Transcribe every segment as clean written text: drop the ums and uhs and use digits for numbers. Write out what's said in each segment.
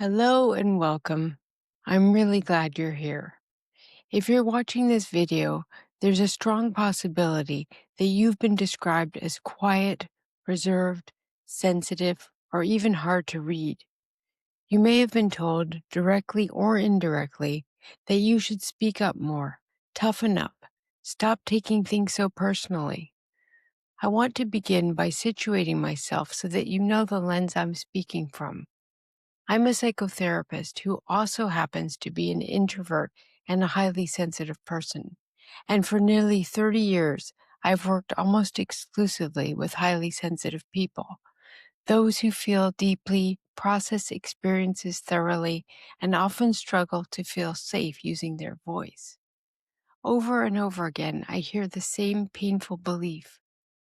Hello and welcome. I'm really glad you're here. If you're watching this video, there's a strong possibility that you've been described as quiet, reserved, sensitive, or even hard to read. You may have been told, directly or indirectly, that you should speak up more, toughen up, stop taking things so personally. I want to begin by situating myself so that you know the lens I'm speaking from. I'm a psychotherapist who also happens to be an introvert and a highly sensitive person. And for nearly 30 years, I've worked almost exclusively with highly sensitive people, those who feel deeply, process experiences thoroughly, and often struggle to feel safe using their voice. Over and over again, I hear the same painful belief.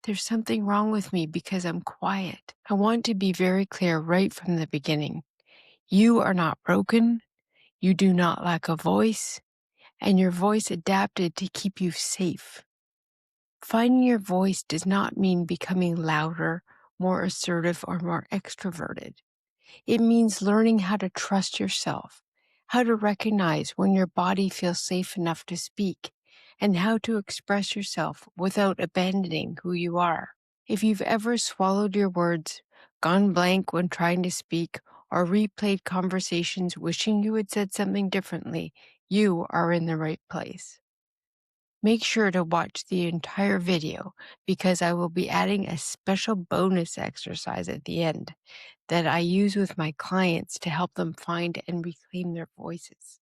There's something wrong with me because I'm quiet. I want to be very clear right from the beginning. You are not broken, you do not lack a voice, and your voice adapted to keep you safe. Finding your voice does not mean becoming louder, more assertive, or more extroverted. It means learning how to trust yourself, how to recognize when your body feels safe enough to speak, and how to express yourself without abandoning who you are. If you've ever swallowed your words, gone blank when trying to speak, or replayed conversations wishing you had said something differently, you are in the right place. Make sure to watch the entire video because I will be adding a special bonus exercise at the end that I use with my clients to help them find and reclaim their voices.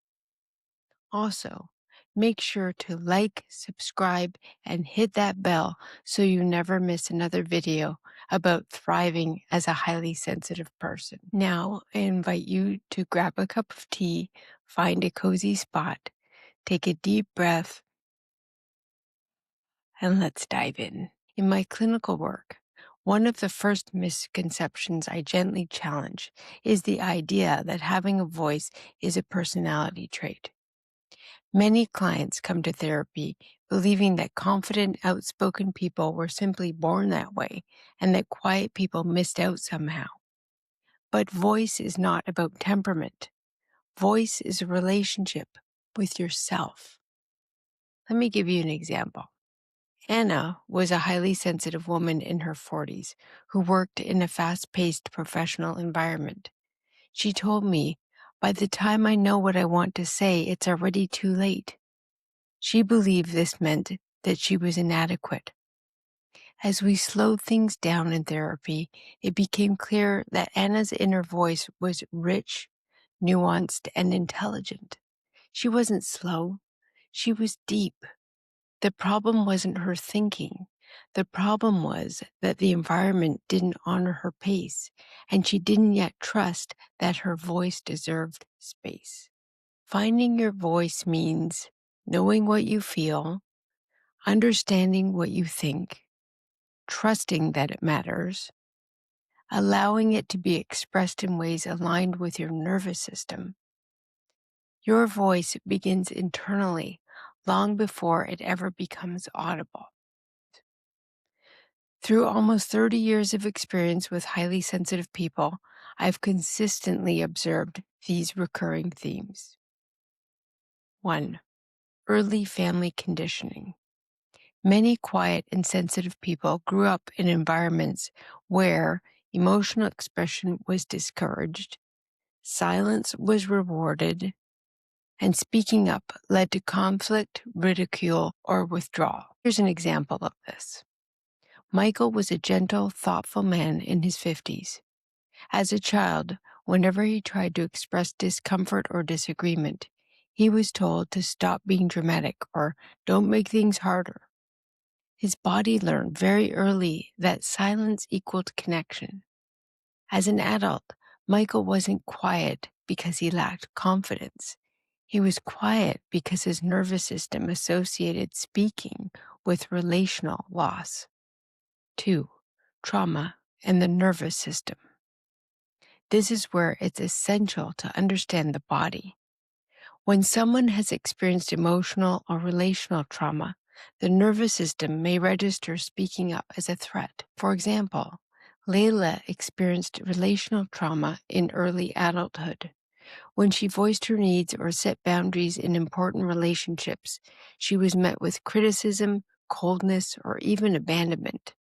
Also, make sure to like, subscribe, and hit that bell so you never miss another video about thriving as a highly sensitive person. Now, I invite you to grab a cup of tea, find a cozy spot, take a deep breath, and let's dive in. In my clinical work, one of the first misconceptions I gently challenge is the idea that having a voice is a personality trait. Many clients come to therapy believing that confident, outspoken people were simply born that way and that quiet people missed out somehow. But voice is not about temperament. Voice is a relationship with yourself. Let me give you an example. Anna was a highly sensitive woman in her 40s who worked in a fast-paced professional environment. She told me, "By the time I know what I want to say, it's already too late." She believed this meant that she was inadequate. As we slowed things down in therapy, it became clear that Anna's inner voice was rich, nuanced, and intelligent. She wasn't slow. She was deep. The problem wasn't her thinking. The problem was that the environment didn't honor her pace, and she didn't yet trust that her voice deserved space. Finding your voice means knowing what you feel, understanding what you think, trusting that it matters, allowing it to be expressed in ways aligned with your nervous system. Your voice begins internally long before it ever becomes audible. Through almost 30 years of experience with highly sensitive people, I've consistently observed these recurring themes. 1. Early family conditioning. Many quiet and sensitive people grew up in environments where emotional expression was discouraged, silence was rewarded, and speaking up led to conflict, ridicule, or withdrawal. Here's an example of this. Michael was a gentle, thoughtful man in his 50s. As a child, whenever he tried to express discomfort or disagreement, he was told to stop being dramatic or don't make things harder. His body learned very early that silence equaled connection. As an adult, Michael wasn't quiet because he lacked confidence. He was quiet because his nervous system associated speaking with relational loss. 2. Trauma and the nervous system. This is where it's essential to understand the body. When someone has experienced emotional or relational trauma, the nervous system may register speaking up as a threat. For example, Layla experienced relational trauma in early adulthood. When she voiced her needs or set boundaries in important relationships, she was met with criticism, coldness, or even abandonment.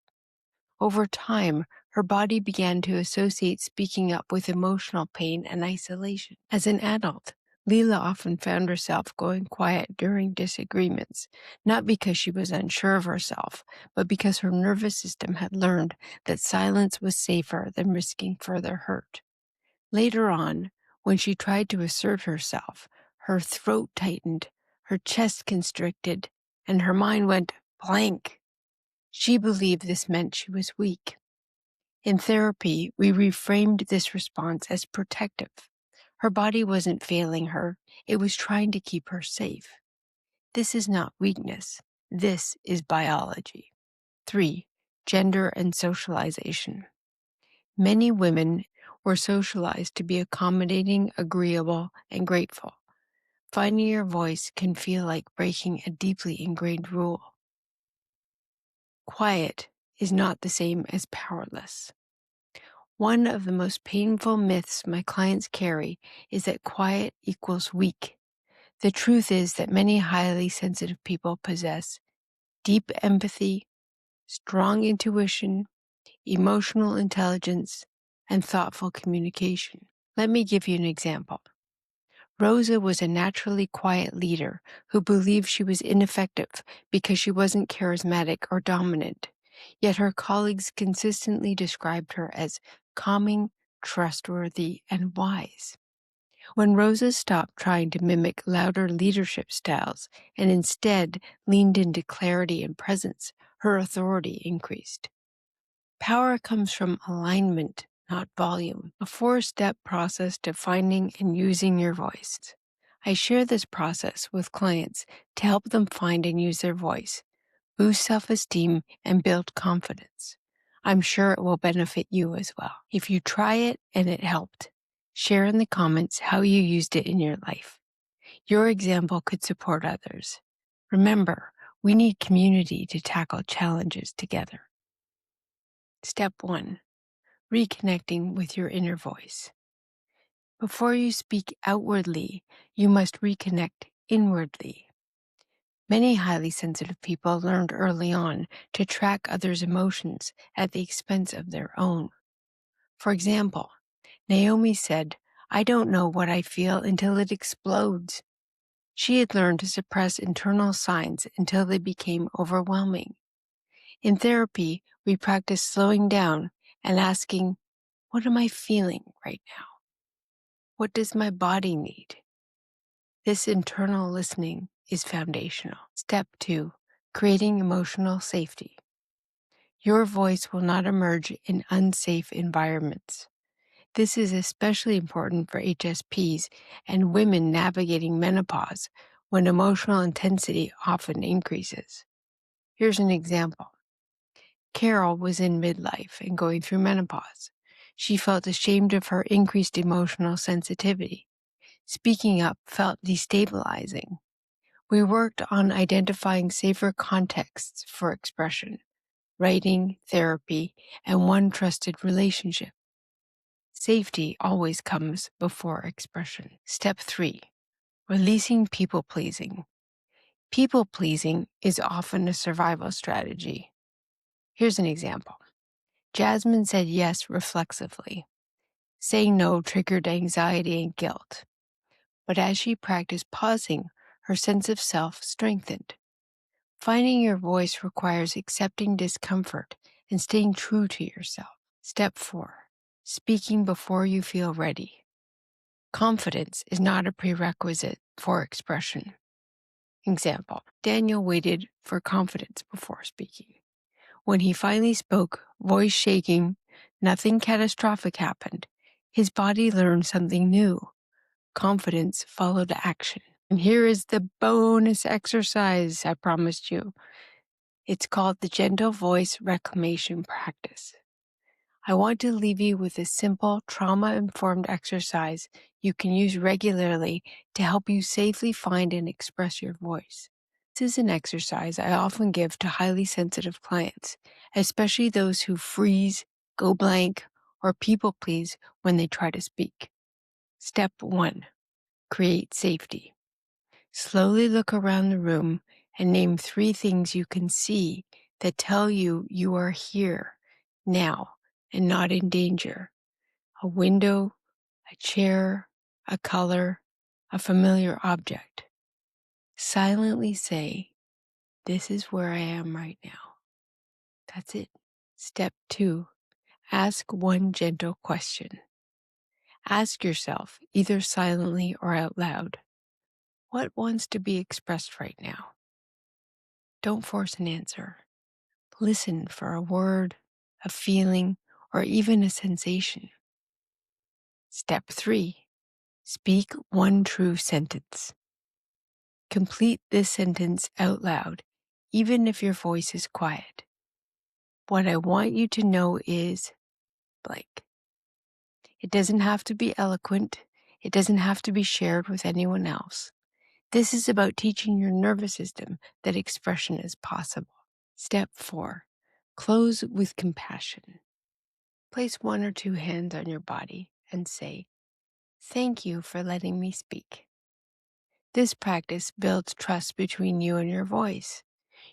Over time, her body began to associate speaking up with emotional pain and isolation. As an adult, Leela often found herself going quiet during disagreements, not because she was unsure of herself, but because her nervous system had learned that silence was safer than risking further hurt. Later on, when she tried to assert herself, her throat tightened, her chest constricted, and her mind went blank. She believed this meant she was weak. In therapy, we reframed this response as protective. Her body wasn't failing her, it was trying to keep her safe. This is not weakness, this is biology. 3. Gender and socialization. Many women were socialized to be accommodating, agreeable, and grateful. Finding your voice can feel like breaking a deeply ingrained rule. Quiet is not the same as powerless. One of the most painful myths my clients carry is that quiet equals weak. The truth is that many highly sensitive people possess deep empathy, strong intuition, emotional intelligence, and thoughtful communication. Let me give you an example. Rosa was a naturally quiet leader who believed she was ineffective because she wasn't charismatic or dominant, yet her colleagues consistently described her as calming, trustworthy, and wise. When Rosa stopped trying to mimic louder leadership styles and instead leaned into clarity and presence, her authority increased. Power comes from alignment, not volume, a 4-step process to finding and using your voice. I share this process with clients to help them find and use their voice, boost self-esteem, and build confidence. I'm sure it will benefit you as well. If you try it and it helped, share in the comments how you used it in your life. Your example could support others. Remember, we need community to tackle challenges together. Step 1. Reconnecting with your inner voice. Before you speak outwardly, you must reconnect inwardly. Many highly sensitive people learned early on to track others' emotions at the expense of their own. For example, Naomi said, "I don't know what I feel until it explodes." She had learned to suppress internal signs until they became overwhelming. In therapy, we practice slowing down and asking, "What am I feeling right now? What does my body need?" This internal listening is foundational. Step 2. Creating emotional safety. Your voice will not emerge in unsafe environments. This is especially important for HSPs and women navigating menopause when emotional intensity often increases. Here's an example. Carol was in midlife and going through menopause. She felt ashamed of her increased emotional sensitivity. Speaking up felt destabilizing. We worked on identifying safer contexts for expression, writing, therapy, and one trusted relationship. Safety always comes before expression. Step 3. Releasing people-pleasing. People-pleasing is often a survival strategy. Here's an example. Jasmine said yes reflexively. Saying no triggered anxiety and guilt. But as she practiced pausing, her sense of self strengthened. Finding your voice requires accepting discomfort and staying true to yourself. Step 4. Speaking before you feel ready. Confidence is not a prerequisite for expression. Example, Daniel waited for confidence before speaking. When he finally spoke, voice shaking, nothing catastrophic happened. His body learned something new. Confidence followed action. And here is the bonus exercise I promised you. It's called the Gentle Voice Reclamation Practice. I want to leave you with a simple, trauma-informed exercise you can use regularly to help you safely find and express your voice. This is an exercise I often give to highly sensitive clients, especially those who freeze, go blank, or people please when they try to speak. Step 1. Create safety. Slowly look around the room and name 3 things you can see that tell you you are here, now, and not in danger. A window, a chair, a color, a familiar object. Silently say, "This is where I am right now." That's it. Step 2. Ask one gentle question. Ask yourself, either silently or out loud, what wants to be expressed right now? Don't force an answer. Listen for a word, a feeling, or even a sensation. Step 3. Speak one true sentence. Complete this sentence out loud, even if your voice is quiet. What I want you to know is blank. It doesn't have to be eloquent. It doesn't have to be shared with anyone else. This is about teaching your nervous system that expression is possible. Step 4. Close with compassion. Place 1 or 2 hands on your body and say, "Thank you for letting me speak." This practice builds trust between you and your voice.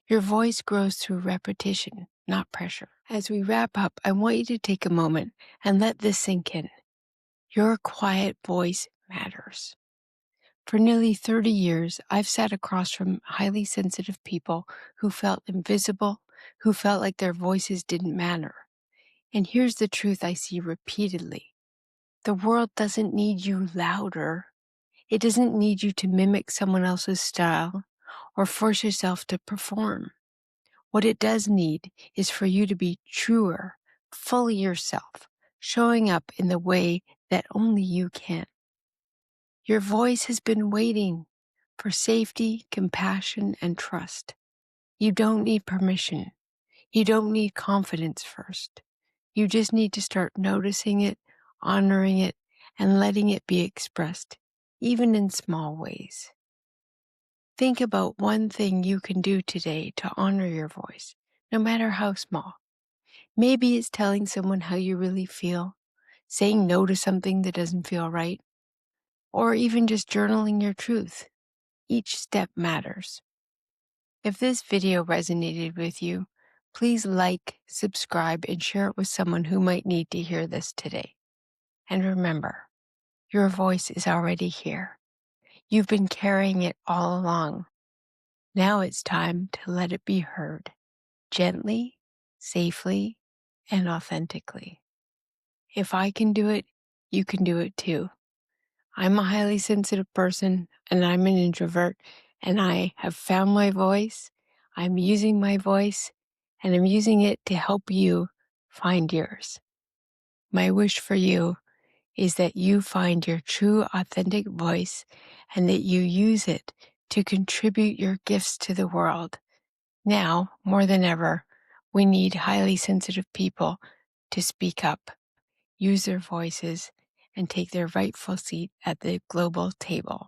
Your voice grows through repetition, not pressure. As we wrap up, I want you to take a moment and let this sink in. Your quiet voice matters. For nearly 30 years, I've sat across from highly sensitive people who felt invisible, who felt like their voices didn't matter. And here's the truth I see repeatedly. The world doesn't need you louder. It doesn't need you to mimic someone else's style or force yourself to perform. What it does need is for you to be truer, fully yourself, showing up in the way that only you can. Your voice has been waiting for safety, compassion, and trust. You don't need permission. You don't need confidence first. You just need to start noticing it, honoring it, and letting it be expressed, even in small ways. Think about one thing you can do today to honor your voice, no matter how small. Maybe it's telling someone how you really feel, saying no to something that doesn't feel right, or even just journaling your truth. Each step matters. If this video resonated with you, please like, subscribe, and share it with someone who might need to hear this today. And remember, your voice is already here. You've been carrying it all along. Now it's time to let it be heard, gently, safely, and authentically. If I can do it, you can do it too. I'm a highly sensitive person, and I'm an introvert, and I have found my voice. I'm using my voice, and I'm using it to help you find yours. My wish for you is that you find your true, authentic voice and that you use it to contribute your gifts to the world. Now, more than ever, we need highly sensitive people to speak up, use their voices, and take their rightful seat at the global table.